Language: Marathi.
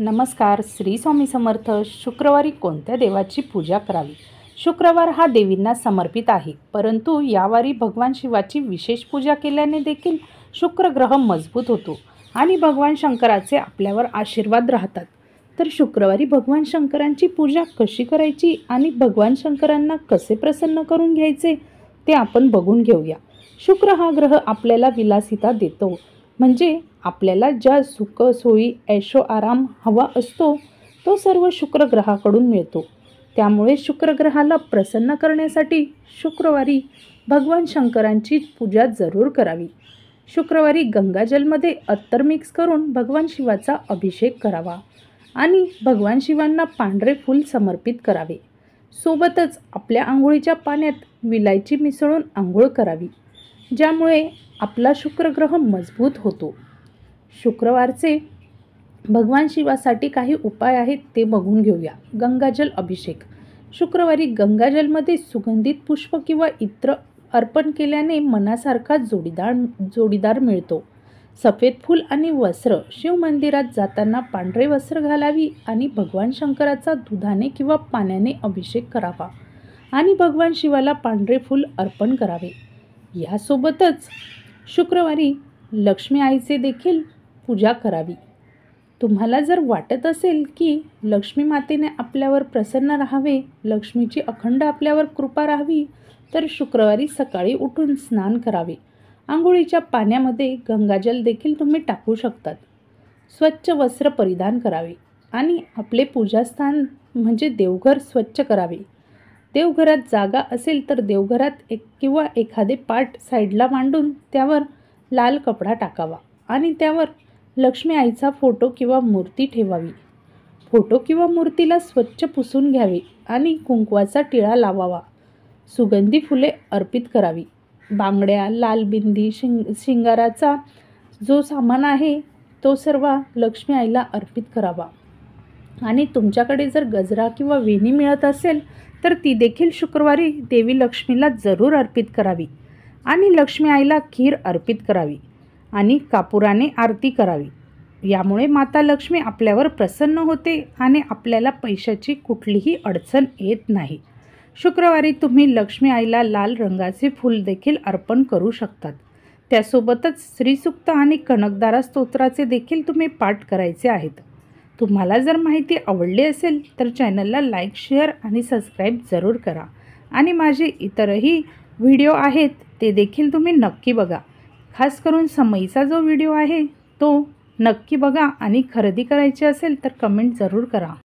नमस्कार. श्री स्वामी समर्थ. शुक्रवारी कोणत्या देवाची पूजा करावी? शुक्रवार हा देवींना समर्पित आहे, परंतु यावारी भगवान शिवाची विशेष पूजा केल्याने देखील शुक्र ग्रह मजबूत होतो आणि भगवान शंकराचे आपल्यावर आशीर्वाद राहतात. तर शुक्रवारी भगवान शंकरांची पूजा कशी करायची आणि भगवान शंकरांना कसे प्रसन्न करून घ्यायचे ते आपण बघून घेऊया. शुक्र हा ग्रह आपल्याला विलासिता देतो, म्हणजे आपल्याला ज्या सुख सोयी ऐशो आराम हवा असतो तो सर्व शुक्र ग्रहाकडून मिळतो. त्यामुळे शुक्र ग्रहाला प्रसन्न करण्यासाठी शुक्रवारी भगवान शंकरांची पूजा जरूर करावी. शुक्रवारी गंगाजलमध्ये अत्तर मिक्स करून भगवान शिवाचा अभिषेक करावा आणि भगवान शिवांना पांढरे फूल समर्पित करावे. सोबतच आपल्या आंघोळीच्या पाण्यात विलायची मिसळून आंघोळ करावी, ज्यामुळे आपला शुक्र ग्रह मजबूत होतो. शुक्रवारचे भगवान शिवासाठी काही उपाय आहेत ते बघून घेऊया. गंगाजल अभिषेक. शुक्रवारी गंगाजलमध्ये सुगंधित पुष्प किंवा इत्र अर्पण केल्याने मनासारखा जोडीदार मिळतो. सफेद फूल आणि वस्त्र. शिव मंदिरात जाताना पांढरे वस्त्र घालावी आणि भगवान शंकराचा दुधाने किंवा पाण्याने अभिषेक करावा आणि भगवान शिवाला पांढरे फूल अर्पण करावे. यासोबतच शुक्रवारी लक्ष्मी आईचे देखील पूजा करावी. तुम्हाला जर वाटत असेल की लक्ष्मी मातेने आपल्यावर प्रसन्न राहावे, लक्ष्मीची अखंड आपल्यावर कृपा राहावी, तर शुक्रवारी सकाळी उठून स्नान करावे. आंघोळीच्या पाण्यामध्ये गंगाजल देखील तुम्ही टाकू शकतात. स्वच्छ वस्त्र परिधान करावे आणि आपले पूजास्थान म्हणजे देवघर स्वच्छ करावे. देवघरात जागा असेल तर देवघरात किंवा एखादे पाट साईडला मांडून त्यावर लाल कपडा टाकावा आणि त्यावर लक्ष्मी आईचा फोटो किंवा मूर्ती ठेवावी. फोटो किंवा मूर्तीला स्वच्छ पुसून घ्यावे आणि कुंकवाचा टिळा लावावा. सुगंधी फुले अर्पित करावी. बांगड्या, लाल बिंदी, शिंगाराचा जो सामान आहे तो सर्व लक्ष्मी आईला अर्पित करावा. आणि तुमच्याकडे जर गजरा किंवा वेणी मिळत असेल तर ती देखील शुक्रवारी देवी लक्ष्मीला जरूर अर्पित करावी आणि लक्ष्मी आईला खीर अर्पित करावी आणि कापुराने आरती करावी. यामुळे माता लक्ष्मी आपल्यावर प्रसन्न होते आणि आपल्याला पैशाची कुठलीही अडचण येत नाही. शुक्रवारी तुम्ही लक्ष्मी आईला लाल रंगाचे फूल देखील अर्पण करू शकतात. त्यासोबतच श्रीसूक्त आणि कनकदारा स्तोत्राचे देखील तुम्ही पाठ करायचे आहेत. तुम्हाला जर माहिती आवडली असेल तर चॅनलला लाईक, शेअर आणि सबस्क्राईब जरूर करा आणि माझे इतरही व्हिडिओ आहेत ते देखील तुम्ही नक्की बघा. खास करून समईचा जो व्हिडिओ आहे तो नक्की बघा आणि खरेदी करायची असेल तर कमेंट जरूर करा.